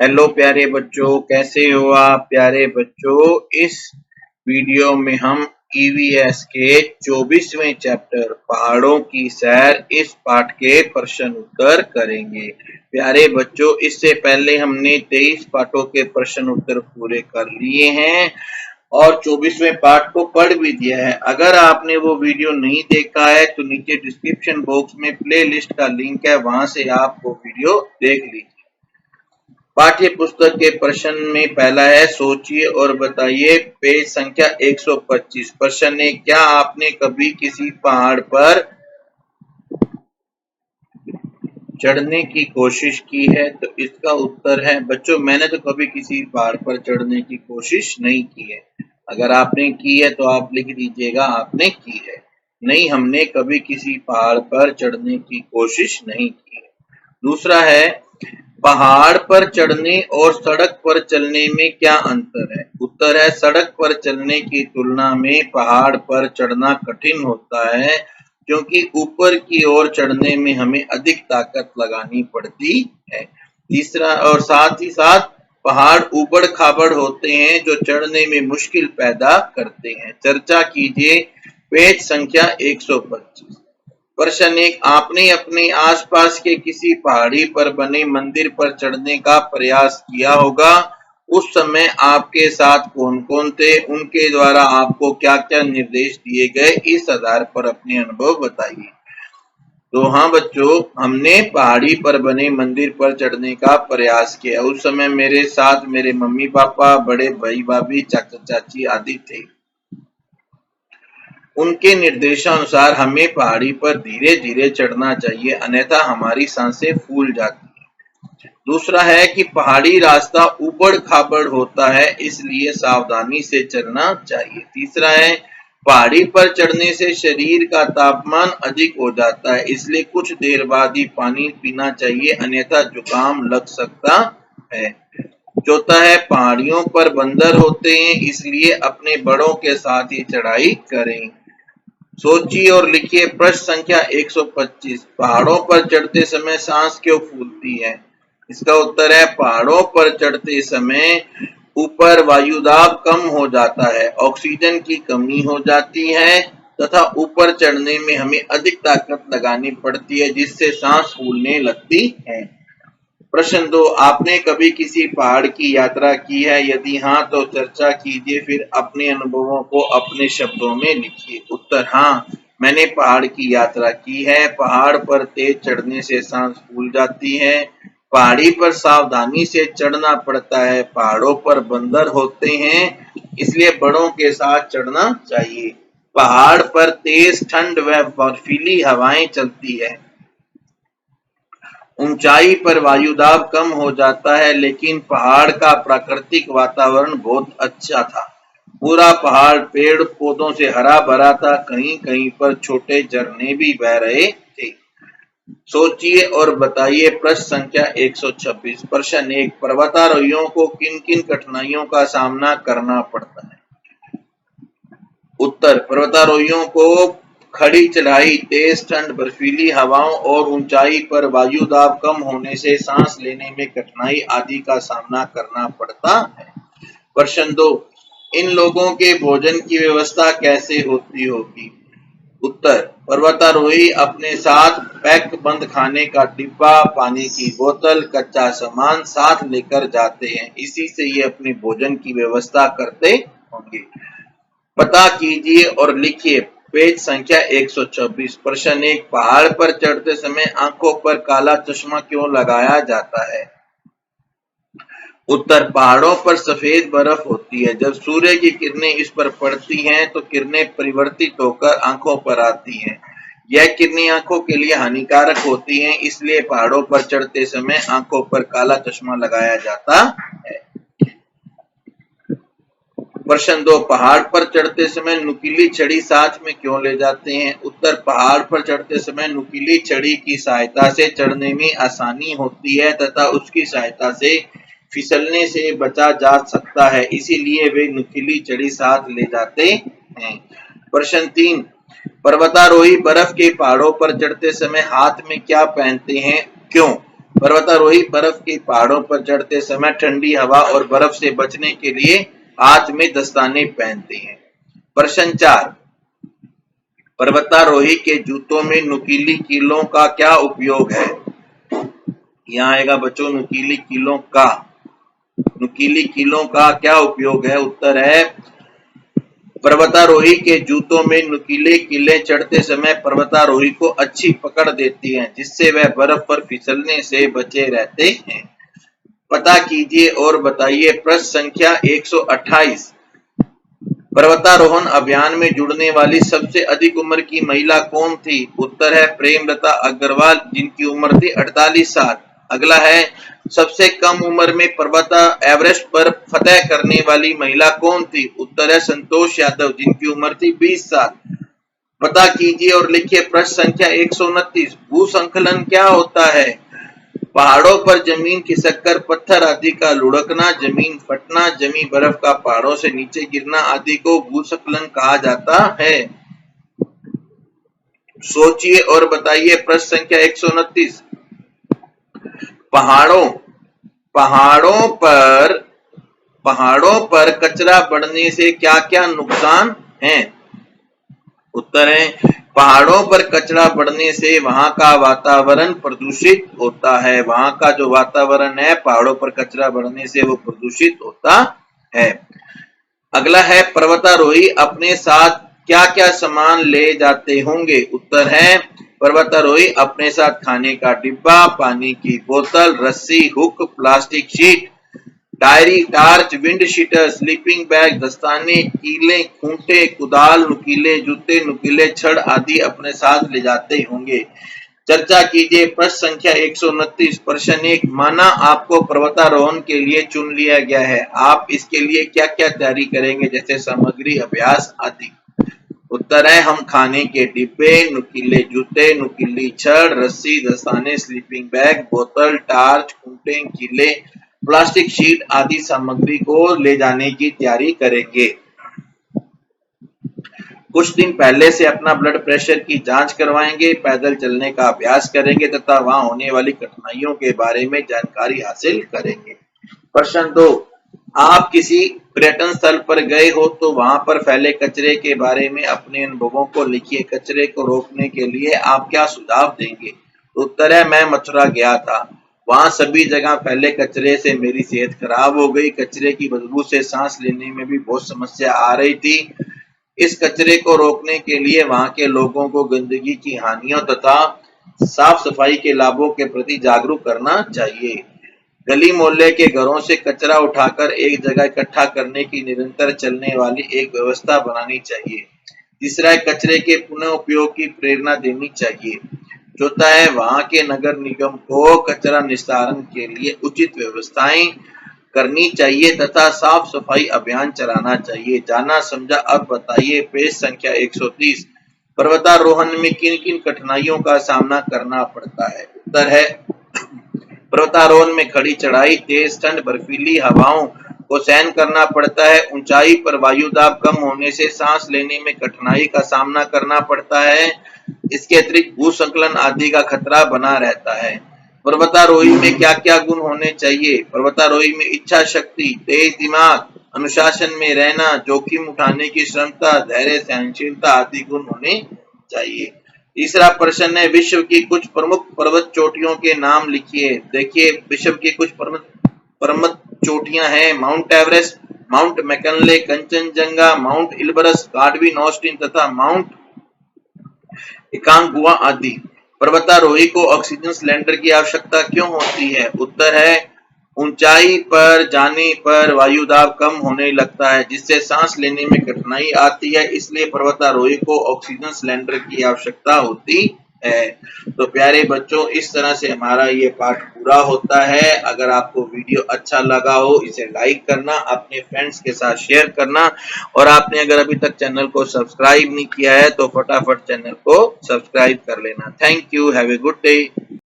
Hello प्यारे बच्चों, कैसे हो आप प्यारे बच्चों। इस वीडियो में हम ईवीएस के 24वें चैप्टर पहाड़ों की सैर इस पाठ के प्रश्न उत्तर करेंगे। प्यारे बच्चों, इससे पहले हमने 23 पाठों के प्रश्न उत्तर पूरे कर लिए हैं और 24वें पाठ को पढ़ भी दिया है। अगर आपने वो वीडियो नहीं देखा है तो नीचे डिस्क्रिप्शन बॉक्स में प्ले लिस्ट का लिंक है, वहां से आप वो वीडियो देख लीजिए। पाठ्य पुस्तक के प्रश्न में पहला है, सोचिए और बताइए। पेज संख्या 125। प्रश्न है, क्या आपने कभी किसी पहाड़ पर चढ़ने की कोशिश की है? तो इसका उत्तर है बच्चों, मैंने तो कभी किसी पहाड़ पर चढ़ने की कोशिश नहीं की है। अगर आपने की है तो आप लिख दीजिएगा आपने की है। नहीं, हमने कभी किसी पहाड़ पर चढ़ने की कोशिश नहीं की है। दूसरा है, पहाड़ पर चढ़ने और सड़क पर चलने में क्या अंतर है? उत्तर है, सड़क पर चलने की तुलना में पहाड़ पर चढ़ना कठिन होता है, क्योंकि ऊपर की ओर चढ़ने में हमें अधिक ताकत लगानी पड़ती है। तीसरा, और साथ ही साथ पहाड़ ऊबड़ खाबड़ होते हैं जो चढ़ने में मुश्किल पैदा करते हैं। चर्चा कीजिए। पेज संख्या 125। प्रश्न एक, आपने अपने आसपास के किसी पहाड़ी पर बने मंदिर पर चढ़ने का प्रयास किया होगा। उस समय आपके साथ कौन कौन थे? उनके द्वारा आपको क्या क्या निर्देश दिए गए? इस आधार पर अपने अनुभव बताइए। तो हाँ बच्चों, हमने पहाड़ी पर बने मंदिर पर चढ़ने का प्रयास किया। उस समय मेरे साथ मेरे मम्मी पापा, बड़े भाई भाभी, चाचा चाची आदि थे। उनके निर्देशानुसार हमें पहाड़ी पर धीरे धीरे चढ़ना चाहिए, अन्यथा हमारी सांसें फूल जाती हैं। दूसरा है कि पहाड़ी रास्ता ऊबड़ खाबड़ होता है, इसलिए सावधानी से चलना चाहिए। तीसरा है, पहाड़ी पर चढ़ने से शरीर का तापमान अधिक हो जाता है, इसलिए कुछ देर बाद ही पानी पीना चाहिए, अन्यथा जुकाम लग सकता है। चौथा है, पहाड़ियों पर बंदर होते हैं, इसलिए अपने बड़ों के साथ ही चढ़ाई करें। सोचिए और लिखिए। प्रश्न संख्या 125, पहाड़ों पर चढ़ते समय सांस क्यों फूलती है? इसका उत्तर है, पहाड़ों पर चढ़ते समय ऊपर वायुदाब कम हो जाता है, ऑक्सीजन की कमी हो जाती है तथा ऊपर चढ़ने में हमें अधिक ताकत लगानी पड़ती है, जिससे सांस फूलने लगती है। प्रश्न 2, आपने कभी किसी पहाड़ की यात्रा की है? यदि हाँ तो चर्चा कीजिए, फिर अपने अनुभवों को अपने शब्दों में लिखिए। उत्तर, हाँ, मैंने पहाड़ की यात्रा की है। पहाड़ पर तेज चढ़ने से सांस फूल जाती है। पहाड़ी पर सावधानी से चढ़ना पड़ता है। पहाड़ों पर बंदर होते हैं, इसलिए बड़ों के साथ चढ़ना चाहिए। पहाड़ पर तेज ठंड व बर्फीली हवाएं चलती है। ऊंचाई पर वायुदाब कम हो जाता है, लेकिन पहाड़ का प्राकृतिक वातावरण बहुत अच्छा था। पूरा पहाड़ पेड़ पौधों से हरा भरा था, कहीं कहीं पर छोटे झरने भी बह रहे थे। सोचिए और बताइए। प्रश्न संख्या 126। प्रश्न 1, पर्वतारोहियों को किन किन कठिनाइयों का सामना करना पड़ता है? उत्तर, पर्वतारोहियों को खड़ी चढ़ाई, तेज ठंड, बर्फीली हवाओं और ऊंचाई पर वायुदाब कम होने से सांस लेने में कठिनाई आदि का सामना करना पड़ता है। प्रश्न 2, इन लोगों के भोजन की व्यवस्था कैसे होती होगी? उत्तर, पर्वतारोही अपने साथ पैक बंद खाने का डिब्बा, पानी की बोतल, कच्चा सामान साथ लेकर जाते हैं, इसी से ये अपने भोजन की व्यवस्था करते होंगे। पता कीजिए और लिखिए। पेज संख्या 124। प्रश्न 1, पहाड़ पर चढ़ते समय आंखों पर काला चश्मा क्यों लगाया जाता है? उत्तर, पहाड़ों पर सफेद बर्फ होती है। जब सूर्य की किरणें इस पर पड़ती हैं तो किरणें परिवर्तित होकर आंखों पर आती हैं। यह किरणें आंखों के लिए हानिकारक होती हैं, इसलिए पहाड़ों पर चढ़ते समय आंखों पर काला चश्मा लगाया जाता है। प्रश्न 2, पहाड़ पर चढ़ते समय नुकीली छड़ी साथ में क्यों ले जाते हैं? उत्तर, पहाड़ पर चढ़ते समय नुकीली छड़ी की सहायता से चढ़ने में आसानी होती है तथा उसकी सहायता से फिसलने से बचा जा सकता है, इसीलिए वे नुकीली छड़ी साथ ले जाते हैं। प्रश्न 3, पर्वतारोही बर्फ के पहाड़ों पर चढ़ते समय हाथ में क्या पहनते हैं? क्यों? पर्वतारोही बर्फ के पहाड़ों पर चढ़ते समय ठंडी हवा और बर्फ से बचने के लिए हाथ में दस्ताने पहनते हैं। प्रश्न 4, पर्वतारोही के जूतों में नुकीली कीलों का क्या उपयोग है? यहाँ आएगा बच्चों नुकीली कीलों का क्या उपयोग है? उत्तर है पर्वतारोही के जूतों में नुकीले कीलें चढ़ते समय पर्वतारोही को अच्छी पकड़ देती हैं, जिससे वह बर्फ पर फिसलने से बचे रहते हैं। पता कीजिए और बताइए। प्रश्न संख्या 128, पर्वतारोहण अभियान में जुड़ने वाली सबसे अधिक उम्र की महिला कौन थी? उत्तर है प्रेमलता अग्रवाल, जिनकी उम्र थी 48 साल। अगला है सबसे कम उम्र में पर्वत एवरेस्ट पर फतह करने वाली महिला कौन थी? उत्तर है संतोष यादव, जिनकी उम्र थी 20 साल। पता कीजिए और लिखिए। प्रश्न संख्या 129, भूस्खलन क्या होता है? पहाड़ों पर जमीन खिसककर पत्थर आदि का लुढ़कना, जमीन फटना, जमी बर्फ का पहाड़ों से नीचे गिरना आदि को भूस्खलन कहा जाता है। सोचिए और बताइए। प्रश्न संख्या 129, पहाड़ों पर कचरा बढ़ने से क्या क्या नुकसान हैं? उत्तर है पहाड़ों पर कचरा बढ़ने से वहां का वातावरण प्रदूषित होता है। वहां का जो वातावरण है पहाड़ों पर कचरा बढ़ने से वो प्रदूषित होता है। अगला है पर्वतारोही अपने साथ क्या क्या सामान ले जाते होंगे? उत्तर है पर्वतारोही अपने साथ खाने का डिब्बा, पानी की बोतल, रस्सी, hook, plastic sheet, diary, torch, windcheater, sleeping bag, दस्ताने, कीले, खूंटे, कुदाल, नुकीले जूते, नुकीले छड़ आदि अपने साथ ले जाते होंगे। चर्चा कीजिए। प्रश्न संख्या 129, प्रश्न 1, माना आपको पर्वतारोहण के लिए चुन लिया गया है, आप इसके लिए क्या क्या तैयारी करेंगे, जैसे सामग्री, अभ्यास आदि? उत्तर है हम खाने के डिब्बे, नुकीले जूते, नुकीली छड़, रस्सी, दस्ताने, स्लीपिंग बैग, बोतल, टार्च, खूंटे, कीले, प्लास्टिक शीट आदि सामग्री को ले जाने की तैयारी करेंगे। कुछ दिन पहले से अपना ब्लड प्रेशर की जांच करवाएंगे, पैदल चलने का अभ्यास करेंगे तथा वहां होने वाली कठिनाइयों के बारे में जानकारी हासिल करेंगे। प्रश्न 2, आप किसी पर्यटन स्थल पर गए हो तो वहां पर फैले कचरे के बारे में अपने अनुभवों को लिखिए। कचरे को रोकने के लिए आप क्या सुझाव देंगे? उत्तर है मैं मथुरा गया था, वहां सभी जगह फैले कचरे से मेरी सेहत खराब हो गई। कचरे की बदबू से सांस लेने में भी बहुत समस्या आ रही थी। इस कचरे को रोकने के लिए वहां के लोगों को गंदगी की हानियों तथा साफ सफाई के लाभों के प्रति जागरूक करना चाहिए। गली मोहल्ले के घरों से कचरा उठाकर एक जगह इकट्ठा करने की निरंतर चलने वाली एक व्यवस्था बनानी चाहिए। तीसरा है कचरे के पुनः उपयोग की प्रेरणा देनी चाहिए। चौथा है वहां के नगर निगम को कचरा निस्तारण के लिए उचित व्यवस्थाएं करनी चाहिए तथा साफ सफाई अभियान चलाना चाहिए। जाना समझा अब बताइए। पेज संख्या 130, पर्वतारोहण में किन किन कठिनाइयों का सामना करना पड़ता है? उत्तर है पर्वतारोहण में खड़ी चढ़ाई, तेज ठंड, बर्फीली हवाओं को सहन करना पड़ता है। ऊंचाई पर वायु दाब कम होने से सांस लेने में कठिनाई का सामना करना पड़ता है। इसके अतिरिक्त भूस्खलन आदि का खतरा बना रहता है। पर्वतारोही में क्या क्या गुण होने चाहिए? पर्वतारोही में इच्छा शक्ति, तेज दिमाग, अनुशासन में रहना, जोखिम उठाने की क्षमता, धैर्य, सहनशीलता आदि गुण होने चाहिए। तीसरा प्रश्न है विश्व की कुछ प्रमुख पर्वत चोटियों के नाम लिखिए। देखिए विश्व की कुछ पर्वत चोटियां हैं mount Everest, mount McKinley, Kanchenjunga, mount Elbrus, Godwin Austen तथा माउंट एकांगुआ आदि। पर्वतारोही को ऑक्सीजन सिलेंडर की आवश्यकता क्यों होती है? उत्तर है ऊंचाई पर जाने पर वायु दाब कम होने लगता है, जिससे सांस लेने में कठिनाई आती है, इसलिए पर्वतारोही को ऑक्सीजन सिलेंडर की आवश्यकता होती है। तो प्यारे बच्चों, इस तरह से हमारा ये पाठ पूरा होता है। अगर आपको वीडियो अच्छा लगा हो इसे लाइक करना, अपने फ्रेंड्स के साथ शेयर करना, और आपने अगर अभी तक चैनल को सब्सक्राइब नहीं किया है तो फटाफट चैनल को सब्सक्राइब कर लेना। Thank you, have a good day.